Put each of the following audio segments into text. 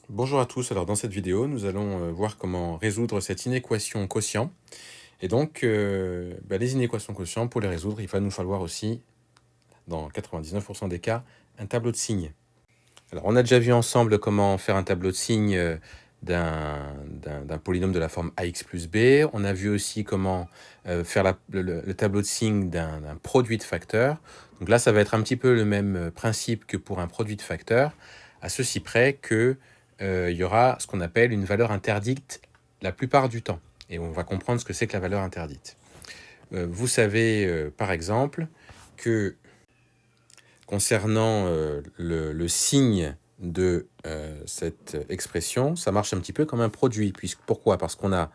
Bonjour à tous, alors dans cette vidéo, nous allons voir comment résoudre cette inéquation quotient. Et donc, les inéquations quotient, pour les résoudre, il va nous falloir aussi, dans 99% des cas, un tableau de signes. Alors, on a déjà vu ensemble comment faire un tableau de signes d'un polynôme de la forme ax plus b. On a vu aussi comment faire le tableau de signes d'un produit de facteurs. Donc là, ça va être un petit peu le même principe que pour un produit de facteurs, à ceci près que il y aura ce qu'on appelle une valeur interdite la plupart du temps. Et on va comprendre ce que c'est que la valeur interdite. Vous savez, par exemple, que concernant le signe de cette expression, ça marche un petit peu comme un produit. Pourquoi? Parce qu'on a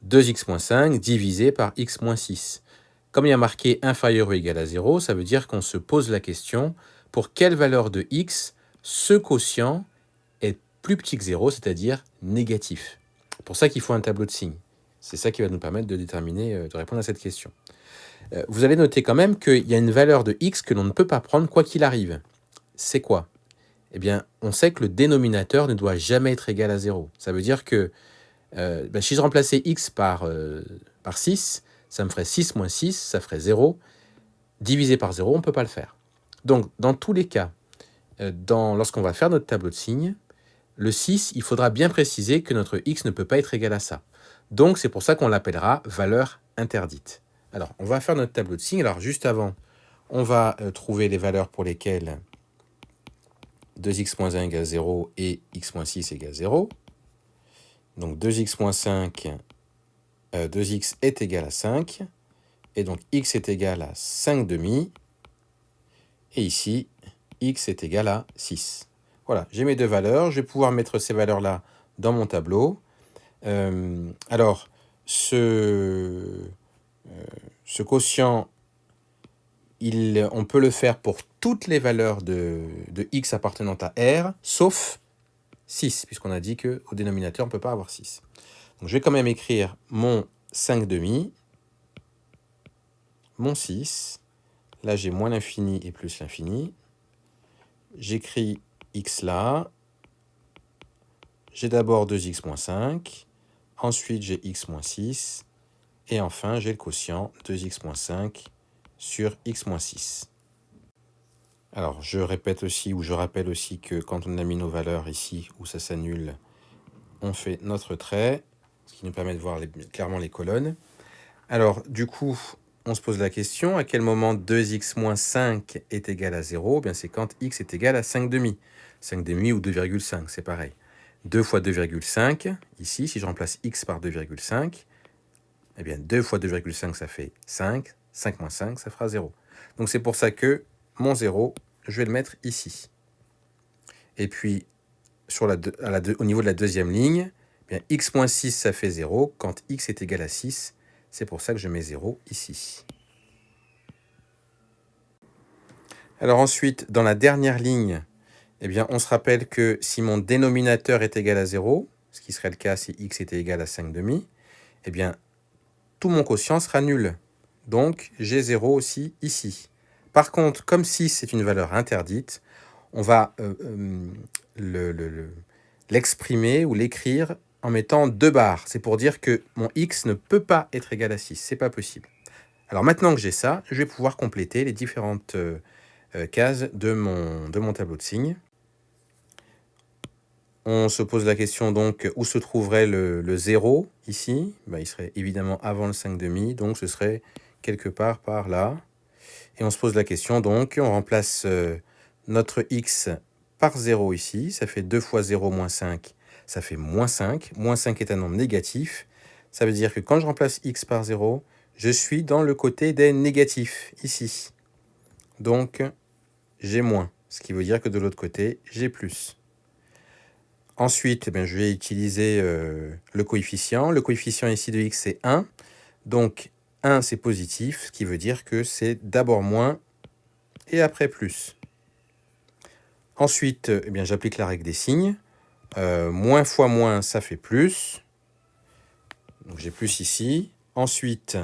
2x-5 divisé par x-6. Comme il y a marqué inférieur ou égal à 0, ça veut dire qu'on se pose la question pour quelle valeur de x ce quotient est plus petit que 0, c'est-à-dire négatif. C'est pour ça qu'il faut un tableau de signes. C'est ça qui va nous permettre de déterminer, de répondre à cette question. Vous allez noter quand même qu'il y a une valeur de x que l'on ne peut pas prendre quoi qu'il arrive. C'est quoi? Eh bien, on sait que le dénominateur ne doit jamais être égal à 0. Ça veut dire que si je remplaçais x par 6, ça me ferait 6 moins 6, ça ferait 0. Divisé par 0, on ne peut pas le faire. Donc, dans tous les cas, lorsqu'on va faire notre tableau de signes, le 6, il faudra bien préciser que notre x ne peut pas être égal à ça. Donc, c'est pour ça qu'on l'appellera valeur interdite. Alors, on va faire notre tableau de signes. Alors, juste avant, on va trouver les valeurs pour lesquelles 2x-1 égale 0 et x-6 égale 0. Donc, 2x-5, 2x est égal à 5. Et donc, x est égal à 5 demi. Et ici, x est égal à 6. Voilà, j'ai mes deux valeurs. Je vais pouvoir mettre ces valeurs-là dans mon tableau. Alors, ce quotient, on peut le faire pour toutes les valeurs de x appartenant à R, sauf 6, puisqu'on a dit qu'au dénominateur, on ne peut pas avoir 6. Donc, je vais quand même écrire mon 5 demi, mon 6. Là, j'ai moins l'infini et plus l'infini. J'écris x là. J'ai d'abord 2x moins 5. Ensuite, j'ai x moins 6. Et enfin, j'ai le quotient 2x moins 5 sur x moins 6. Alors, je répète aussi, ou je rappelle aussi que quand on a mis nos valeurs ici, où ça s'annule, on fait notre trait, ce qui nous permet de voir clairement les colonnes. Alors, du coup, on se pose la question, à quel moment 2x moins 5 est égal à 0? Bien, c'est quand x est égal à 5 demi. 5 demi ou 2,5, c'est pareil. 2 fois 2,5, ici, si je remplace x par 2,5, eh bien, 2 fois 2,5, ça fait 5. 5 moins 5, ça fera 0. Donc, c'est pour ça que mon 0, je vais le mettre ici. Et puis, au niveau de la deuxième ligne, eh bien, x moins 6, ça fait 0. Quand x est égal à 6, c'est pour ça que je mets 0 ici. Alors ensuite, dans la dernière ligne, eh bien, on se rappelle que si mon dénominateur est égal à 0, ce qui serait le cas si x était égal à 5 demi, eh bien, tout mon quotient sera nul. Donc, j'ai 0 aussi ici. Par contre, comme 6 est une valeur interdite, on va l'exprimer ou l'écrire en mettant 2 barres. C'est pour dire que mon x ne peut pas être égal à 6. C'est pas possible. Alors maintenant que j'ai ça, je vais pouvoir compléter les différentes cases de mon tableau de signes. On se pose la question donc où se trouverait le 0 ici. Il serait évidemment avant le 5 demi, donc ce serait quelque part par là. Et on se pose la question donc, on remplace notre x par 0 ici. Ça fait 2 fois 0 moins 5, ça fait moins 5. Moins 5 est un nombre négatif. Ça veut dire que quand je remplace x par 0, je suis dans le côté des négatifs ici. Donc, j'ai moins, ce qui veut dire que de l'autre côté, j'ai plus. Ensuite, je vais utiliser le coefficient. Le coefficient ici de x, c'est 1. Donc, 1, c'est positif, ce qui veut dire que c'est d'abord moins et après plus. Ensuite, j'applique la règle des signes. Moins fois moins, ça fait plus. Donc, j'ai plus ici. Ensuite,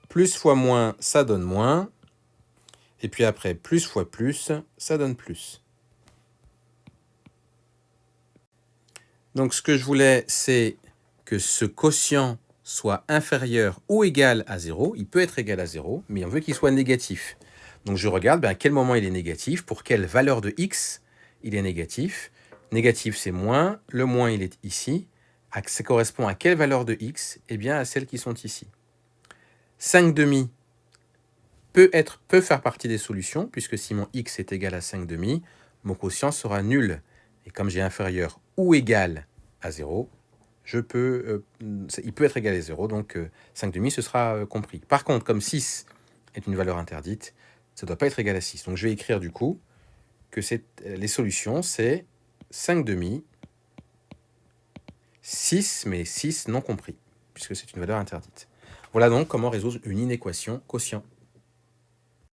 plus fois moins, ça donne moins. Et puis après, plus fois plus, ça donne plus. Donc, ce que je voulais, c'est que ce quotient soit inférieur ou égal à 0. Il peut être égal à 0, mais on veut qu'il soit négatif. Donc, je regarde à quel moment il est négatif, pour quelle valeur de x il est négatif. Négatif, c'est moins. Le moins, il est ici. Ça correspond à quelle valeur de x? Eh bien, à celles qui sont ici. 5 demi peut faire partie des solutions, puisque si mon x est égal à 5 demi, mon quotient sera nul. Et comme j'ai inférieur ou égal à 0, il peut être égal à 0, donc 5 demi, ce sera compris. Par contre, comme 6 est une valeur interdite, ça ne doit pas être égal à 6. Donc je vais écrire du coup que les solutions, c'est 5 demi, 6, mais 6 non compris, puisque c'est une valeur interdite. Voilà donc comment résoudre une inéquation quotient.